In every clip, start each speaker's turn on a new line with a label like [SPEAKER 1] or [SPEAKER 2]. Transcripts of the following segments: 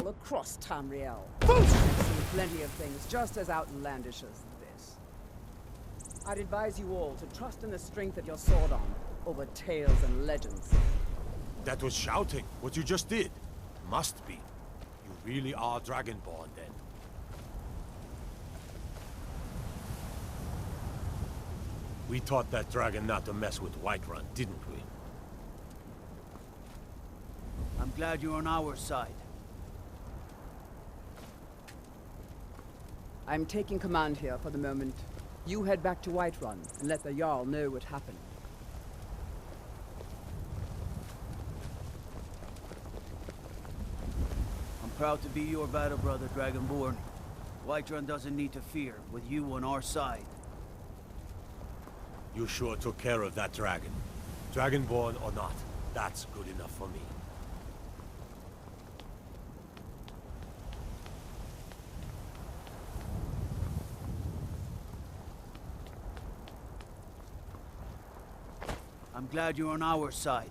[SPEAKER 1] all across Tamriel. I've seen plenty of things just as outlandish as this. I'd advise you all to trust in the strength of your sword arm over tales and legends.
[SPEAKER 2] That was shouting, what you just did. Must be. You really are Dragonborn, then. We taught that dragon not to mess with Whiterun, didn't we?
[SPEAKER 3] I'm glad you're on our side.
[SPEAKER 1] I'm taking command here for the moment. You head back to Whiterun and let the Jarl know what happened.
[SPEAKER 3] I'm proud to be your battle brother, Dragonborn. Whiterun doesn't need to fear, with you on our side.
[SPEAKER 2] You sure took care of that dragon. Dragonborn or not, that's good enough for me.
[SPEAKER 3] I'm glad you're on our side.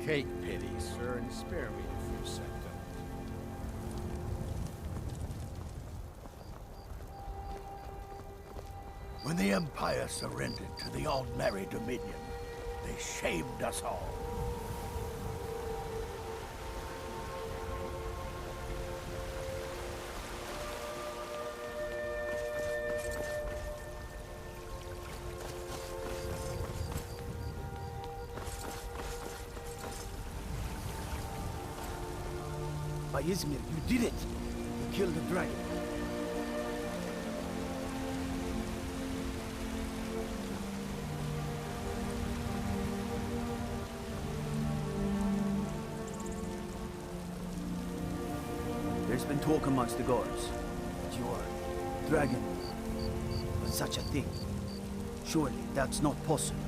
[SPEAKER 4] Take pity, sir, and spare me a few seconds.
[SPEAKER 5] When the Empire surrendered to the Aldmeri Dominion, they shamed us all.
[SPEAKER 3] By Izmir, you did it! You killed the dragon. There's been talk amongst the guards that you are dragon, but such a thing. Surely that's not possible.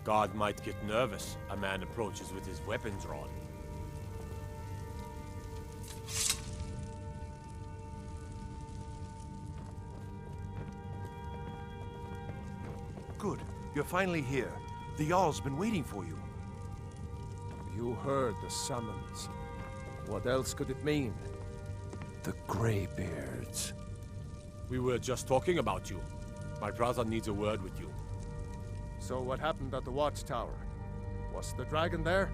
[SPEAKER 2] God might get nervous. A man approaches with his weapon drawn.
[SPEAKER 6] Good. You're finally here. The Jarl's been waiting for you.
[SPEAKER 4] You heard the summons. What else could it mean? The Greybeards.
[SPEAKER 2] We were just talking about you. My brother needs a word with you.
[SPEAKER 4] So what happened at the watchtower? Was the dragon there?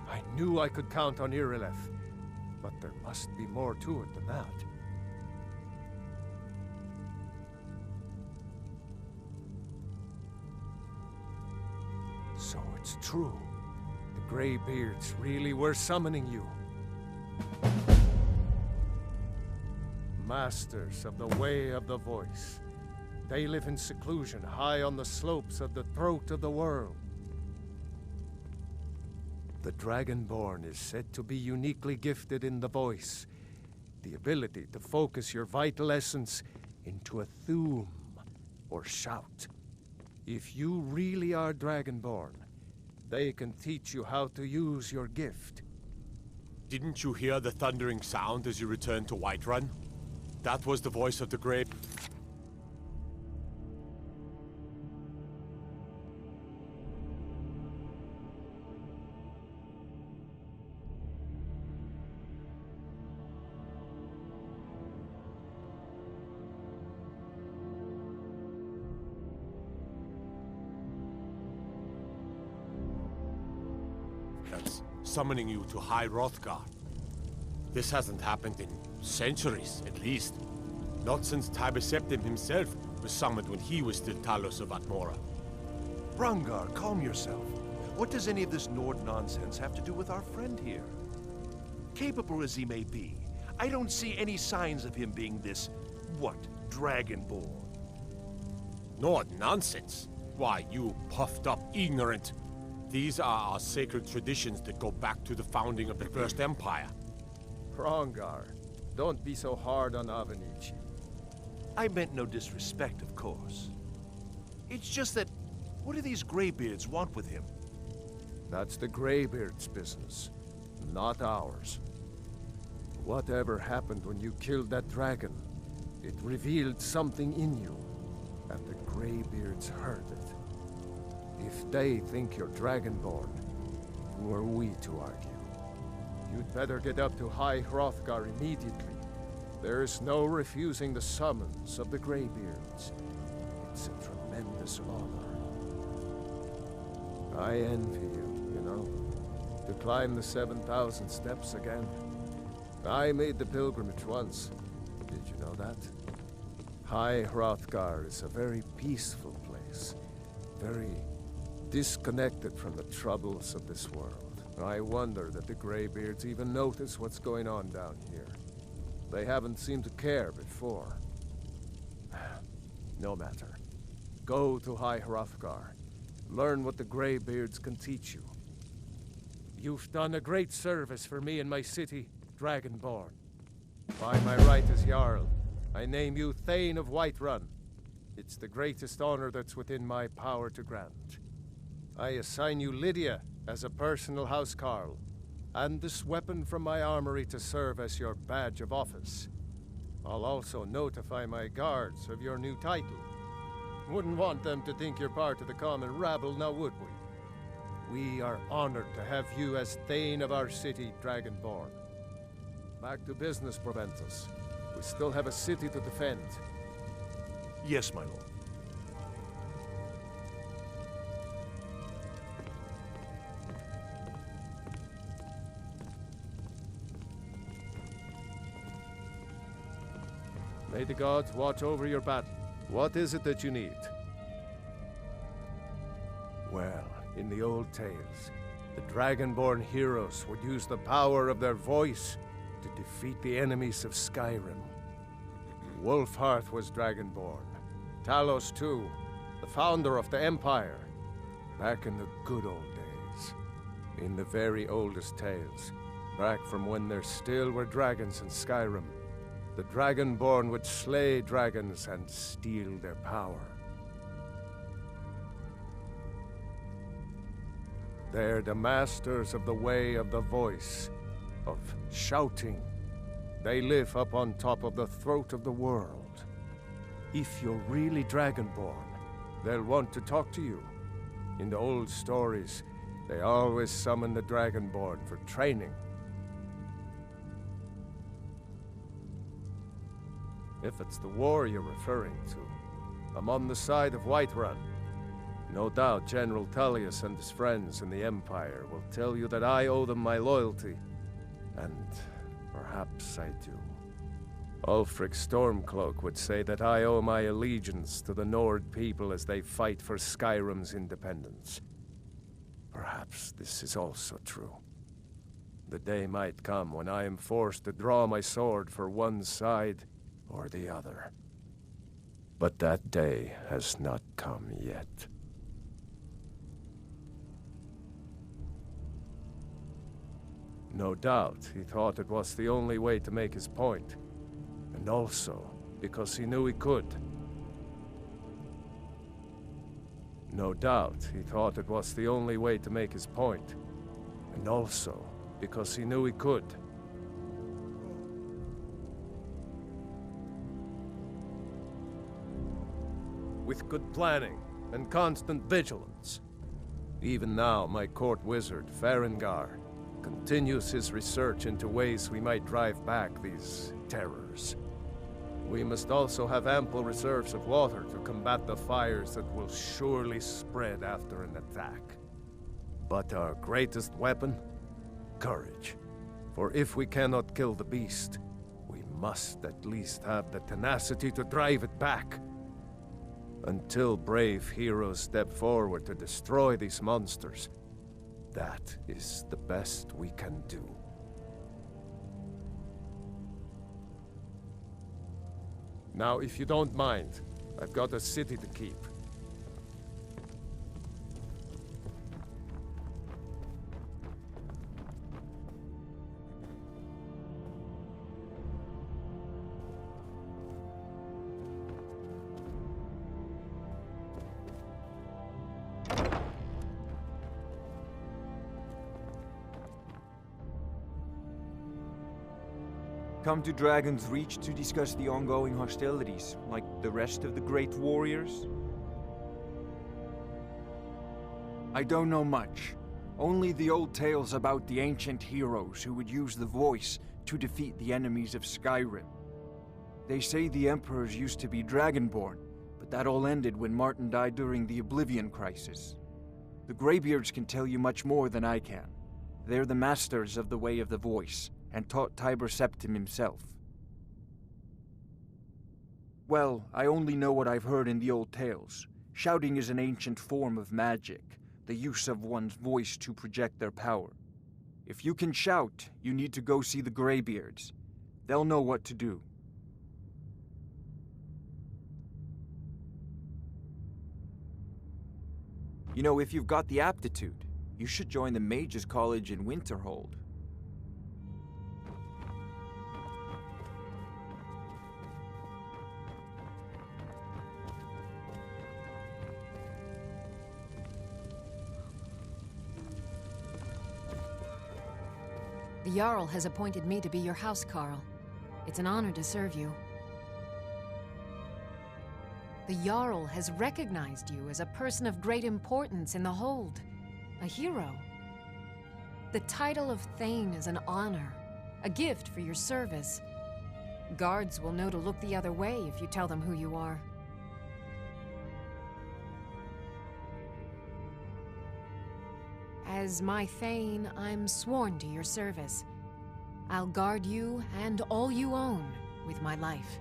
[SPEAKER 4] I knew I could count on Irileth, but there must be more to it than that. it's true. The Greybeards really were summoning you. Masters of the Way of the Voice. They live in seclusion, high on the slopes of the throat of the world. The Dragonborn is said to be uniquely gifted in the voice, the ability to focus your vital essence into a thume, or shout. If you really are Dragonborn, they can teach you how to use your gift.
[SPEAKER 2] Didn't you hear the thundering sound as you returned to Whiterun? That was the voice of the Grey... That's summoning you to High Hrothgar. This hasn't happened in centuries, at least. Not since Tiber Septim himself was summoned when he was still Talos of Atmora.
[SPEAKER 6] Hrongar, calm yourself. What does any of this Nord nonsense have to do with our friend here? Capable as he may be, I don't see any signs of him being this, Dragonborn.
[SPEAKER 2] Nord nonsense? Why, you puffed up ignorant. These are our sacred traditions that go back to the founding of the First Empire.
[SPEAKER 4] Hrongar, don't be so hard on Avenici.
[SPEAKER 6] I meant no disrespect, of course. It's just that, what do these Greybeards want with him?
[SPEAKER 4] That's the Greybeards' business, not ours. Whatever happened when you killed that dragon, it revealed something in you, and the Greybeards heard it. If they think you're Dragonborn, who are we to argue? You'd better get up to High Hrothgar immediately. There's no refusing the summons of the Greybeards. It's a tremendous honor. I envy you, you know, to climb the 7,000 steps again. I made the pilgrimage once. Did you know that? High Hrothgar is a very peaceful place. Very disconnected from the troubles of this world. I wonder that the Greybeards even notice what's going on down here. They haven't seemed to care before. No matter. Go to High Hrothgar. Learn what the Greybeards can teach you. You've done a great service for me and my city, Dragonborn. By my right as Jarl, I name you Thane of Whiterun. It's the greatest honor that's within my power to grant. I assign you Lydia as a personal housecarl, and this weapon from my armory to serve as your badge of office. I'll also notify my guards of your new title. Wouldn't want them to think you're part of the common rabble, now would we? We are honored to have you as Thane of our city, Dragonborn. Back to business, Proventus. We still have a city to defend.
[SPEAKER 6] Yes, my lord.
[SPEAKER 4] May the gods watch over your battle. What is it that you need? Well, in the old tales, the Dragonborn heroes would use the power of their voice to defeat the enemies of Skyrim. Wolfhearth was Dragonborn. Talos too, the founder of the Empire. Back in the good old days. In the very oldest tales. Back from when there still were dragons in Skyrim. The Dragonborn would slay dragons and steal their power. They're the masters of the way of the voice, of shouting. They live up on top of the throat of the world. If you're really Dragonborn, they'll want to talk to you. In the old stories, they always summon the Dragonborn for training. If it's the war you're referring to, I'm on the side of Whiterun. No doubt General Tullius and his friends in the Empire will tell you that I owe them my loyalty. And perhaps I do. Ulfric Stormcloak would say that I owe my allegiance to the Nord people as they fight for Skyrim's independence. Perhaps this is also true. The day might come when I am forced to draw my sword for one side or the other. But that day has not come yet. No doubt he thought it was the only way to make his point, and also because he knew he could. No doubt he thought it was the only way to make his point, and also because he knew he could. With good planning and constant vigilance. Even now, my court wizard, Farengar, continues his research into ways we might drive back these terrors. We must also have ample reserves of water to combat the fires that will surely spread after an attack. But our greatest weapon? Courage. For if we cannot kill the beast, we must at least have the tenacity to drive it back. Until brave heroes step forward to destroy these monsters, that is the best we can do. Now, if you don't mind, I've got a city to keep.
[SPEAKER 7] Come to Dragon's Reach to discuss the ongoing hostilities, like the rest of the great warriors?
[SPEAKER 8] I don't know much. Only the old tales about the ancient heroes who would use the voice to defeat the enemies of Skyrim. They say the emperors used to be dragonborn, but that all ended when Martin died during the Oblivion Crisis. The Greybeards can tell you much more than I can. They're the masters of the way of the voice, and taught Tiber Septim himself. Well, I only know what I've heard in the old tales. Shouting is an ancient form of magic, the use of one's voice to project their power. If you can shout, you need to go see the Greybeards. They'll know what to do.
[SPEAKER 7] You know, if you've got the aptitude, you should join the Mages College in Winterhold.
[SPEAKER 9] The Jarl has appointed me to be your housecarl. It's an honor to serve you. The Jarl has recognized you as a person of great importance in the Hold, a hero. The title of Thane is an honor, a gift for your service. Guards will know to look the other way if you tell them who you are. As my Thane, I'm sworn to your service. I'll guard you and all you own with my life.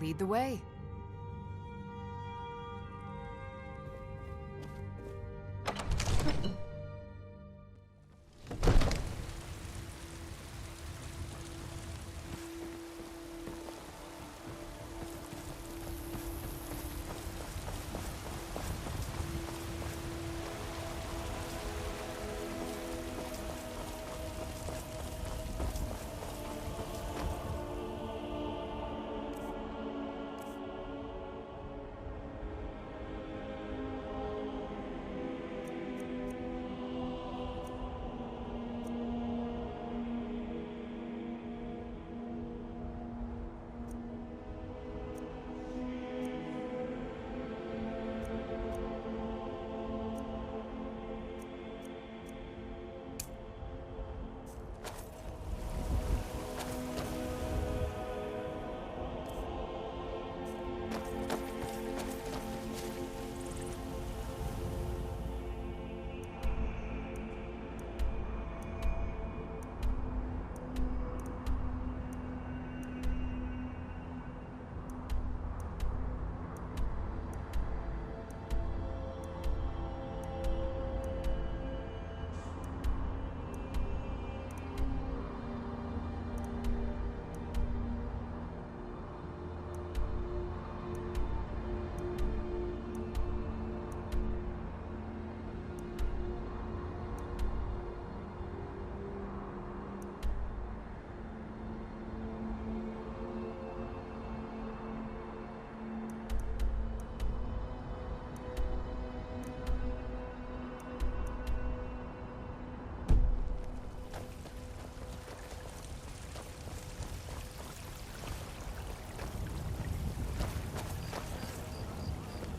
[SPEAKER 9] Lead the way.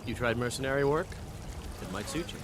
[SPEAKER 10] You tried mercenary work? It might suit you.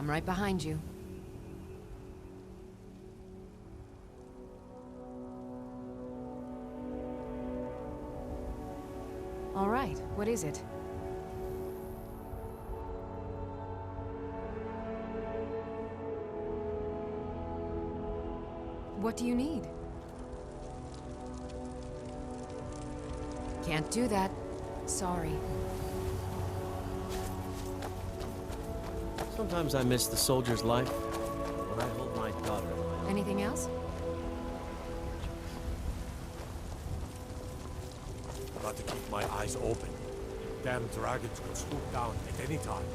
[SPEAKER 9] I'm right behind you. All right, what is it? What do you need? Can't do that. Sorry.
[SPEAKER 10] Sometimes I miss the soldier's life when I hold my daughter in my arms.
[SPEAKER 9] Anything else?
[SPEAKER 2] Got to keep my eyes open. Damn dragons could swoop down at any time.